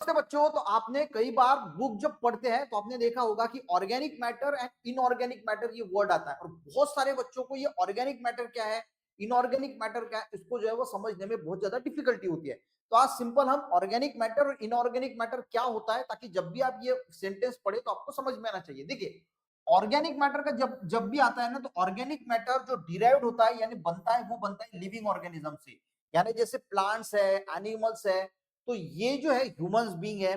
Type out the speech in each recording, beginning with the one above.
से बच्चों, तो आपने कई बार बुक जब पढ़ते हैं तो आपने देखा होगा कि organic matter and inorganic matter ये वर्ड आता है, और बहुत सारे बच्चों को ये ऑर्गेनिक मैटर क्या है, इनऑर्गेनिक मैटर क्या है, इसको जो है वो समझने में बहुत ज्यादा डिफिकल्टी होती है। तो आज सिंपल हम ऑर्गेनिक मैटर और इनऑर्गेनिक मैटर क्या होता है, ताकि जब भी आप ये सेंटेंस पढ़े तो आपको समझ में आना चाहिए। देखिए, ऑर्गेनिक मैटर का जब जब भी आता है ना, तो ऑर्गेनिक मैटर जो डिराइव्ड होता है यानी बनता है, वो बनता है लिविंग ऑर्गेनिज्म से। यानी जैसे प्लांट्स है, एनिमल्स है, तो ये जो है ह्यूमंस बीइंग है,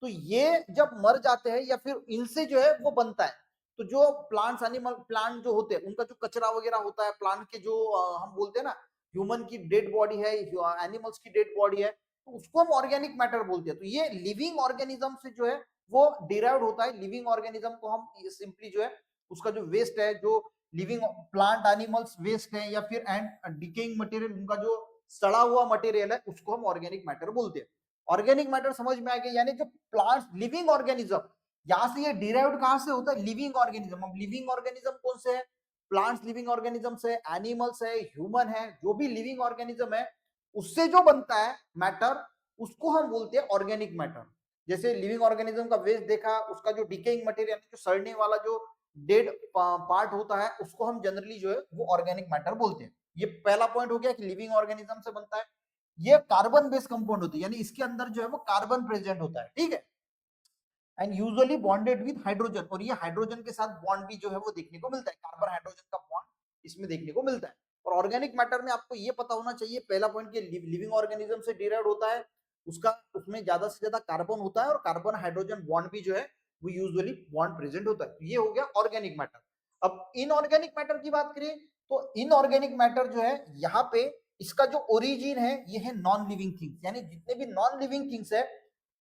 तो ये जब मर जाते हैं या फिर इनसे जो है वो बनता है। तो जो प्लांट्स, एनिमल प्लांट जो होते हैं, उनका जो कचरा वगैरह होता है, प्लांट के जो हम बोलते हैं ना, ह्यूमन की डेड बॉडी है, एनिमल्स की डेड बॉडी है, तो उसको हम ऑर्गेनिक मैटर बोलते हैं। तो ये लिविंग ऑर्गेनिज्म से जो है वो डिराइव्ड होता है। लिविंग ऑर्गेनिज्म को हम सिंपली जो है उसका जो वेस्ट है, जो लिविंग प्लांट एनिमल्स वेस्ट है या फिर एंड डिकेइंग मटेरियल, उनका जो सड़ा हुआ मटेरियल है, उसको हम ऑर्गेनिक मैटर बोलते हैं। ऑर्गेनिक मैटर समझ में आ गया, यानी जो प्लांट्स लिविंग ऑर्गेनिज्म, यहां से ये डिराइव्ड कहां से होता है, लिविंग ऑर्गेनिज्म। अब लिविंग ऑर्गेनिज्म कौन से है, प्लांट्स लिविंग ऑर्गेनिज्म से, एनिमल्स है, ह्यूमन है, जो भी लिविंग ऑर्गेनिज्म है, उससे जो बनता है मैटर, उसको हम बोलते हैं ऑर्गेनिक मैटर। जैसे लिविंग ऑर्गेनिज्म का वेस्ट देखा, उसका जो डिकेइंग मटेरियल, जो सड़ने वाला जो डेड पार्ट होता है, उसको हम जनरली जो है वो ऑर्गेनिक मैटर बोलते हैं। ये पहला पॉइंट हो गया कि लिविंग ऑर्गेनिज्म से बनता है। ये कार्बन बेस्ड कंपाउंड होती है, यानी इसके अंदर जो है वो कार्बन प्रेजेंट होता है, ठीक है, and usually bonded with hydrogen, और ये हाइड्रोजन के साथ बॉन्ड भी जो है वो देखने को मिलता है, कार्बन हाइड्रोजन का बॉन्ड इसमें देखने को मिलता है। और ऑर्गेनिक मैटर में आपको ये पता होना चाहिए, पहला पॉइंट के लिविंग ऑर्गेनिज्म से डिराइव होता है, उसका उसमें ज्यादा से ज्यादा कार्बन होता है, और कार्बन हाइड्रोजन बॉन्ड भी जो है वो यूजुअली बॉन्ड प्रेजेंट होता है। तो ये हो गया ऑर्गेनिक मैटर। अब इनऑर्गेनिक मैटर की बात करें, तो इनऑर्गेनिक मैटर जो है यहाँ पे इसका जो ओरिजिन है ये है नॉन लिविंग थिंग्स, यानी जितने भी नॉन लिविंग थिंग्स है,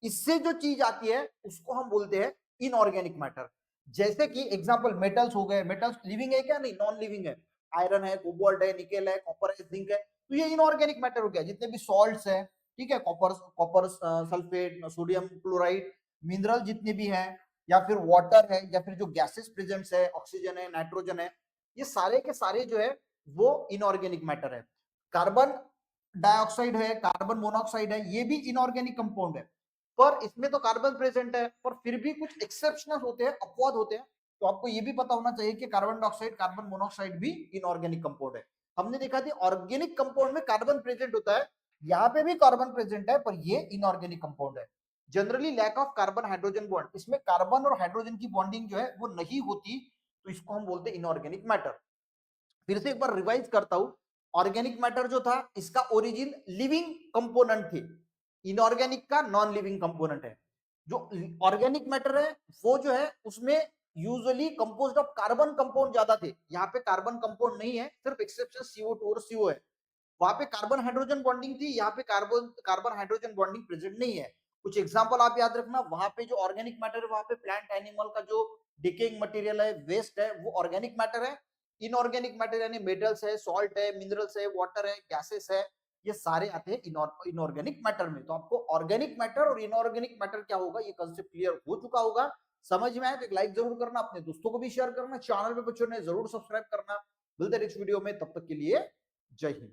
इससे जो चीज आती है उसको हम बोलते हैं इनऑर्गेनिक मैटर। जैसे कि एग्जांपल मेटल्स हो गए, मेटल्स लिविंग है क्या, नहीं, नॉन लिविंग है। आयरन है, कोबाल्ट है, निकेल है, कॉपर है, जिंक है, तो ये इनऑर्गेनिक मैटर हो गया। जितने भी सॉल्ट्स है, ठीक है, copper copper sulphate, sodium chloride, mineral जितने भी हैं, या फिर वाटर है, या फिर जो गैसेस प्रेजेंट्स है, ऑक्सीजन है, नाइट्रोजन है, ये सारे के सारे जो है वो इनऑर्गेनिक मैटर है। कार्बन डाइऑक्साइड है, कार्बन मोनोऑक्साइड है, ये भी इनऑर्गेनिक कंपाउंड है, पर इसमें तो कार्बन प्रेजेंट है, पर फिर भी कुछ एक्सेप्शनल होते हैं, अपवाद होते हैं। तो आपको ये भी पता होना चाहिए कि कार्बन डाइऑक्साइड, कार्बन मोनोऑक्साइड भी इनऑर्गेनिक कंपाउंड है। हमने देखा थी ऑर्गेनिक कंपाउंड में कार्बन प्रेजेंट होता है, यहाँ पे भी कार्बन प्रेजेंट है, पर ये इनऑर्गेनिक कंपाउंड है। Generally lack of carbon hydrogen bond, इसमें कार्बन और हाइड्रोजन की बॉन्डिंग जो है वो नहीं होती, तो इसको हम बोलते हैं इनऑर्गेनिक मैटर। फिर से एक बार रिवाइज करता हूं, ऑर्गेनिक मैटर जो था इसका ओरिजिन लिविंग कंपोनेंट थे, इनऑर्गेनिक का नॉन लिविंग कंपोनेंट है। जो ऑर्गेनिक मैटर है वो जो है उसमें usually composed of carbon compound ज्यादा थे, यहाँ पे कार्बन कंपाउंड नहीं है, सिर्फ एक्सेप्शन CO2 और CO है। वहां पे कार्बन हाइड्रोजन बॉन्डिंग थी, यहाँ पे कार्बन हाइड्रोजन बॉन्डिंग प्रेजेंट नहीं है। कुछ एग्जांपल आप याद रखना, वहां पे जो ऑर्गेनिक मैटर है वहां पे प्लांट एनिमल का जो डिकेइंग मटेरियल है, वेस्ट है, वो ऑर्गेनिक मैटर है। इनऑर्गेनिक मैटर यानी मेटल्स है, सॉल्ट है, मिनरल्स है, वाटर है, गैसेस है, ये सारे आते हैं इनऑर्गेनिक मैटर में। तो आपको ऑर्गेनिक मैटर और इनऑर्गेनिक मैटर क्या होगा ये कंसेप्ट क्लियर हो चुका होगा। समझ में आए तो एक लाइक जरूर करना, अपने दोस्तों को भी शेयर करना, चैनल पे बच्चों ने जरूर सब्सक्राइब करना। मिलते हैं नेक्स्ट वीडियो में, तब तक के लिए जय हिंद।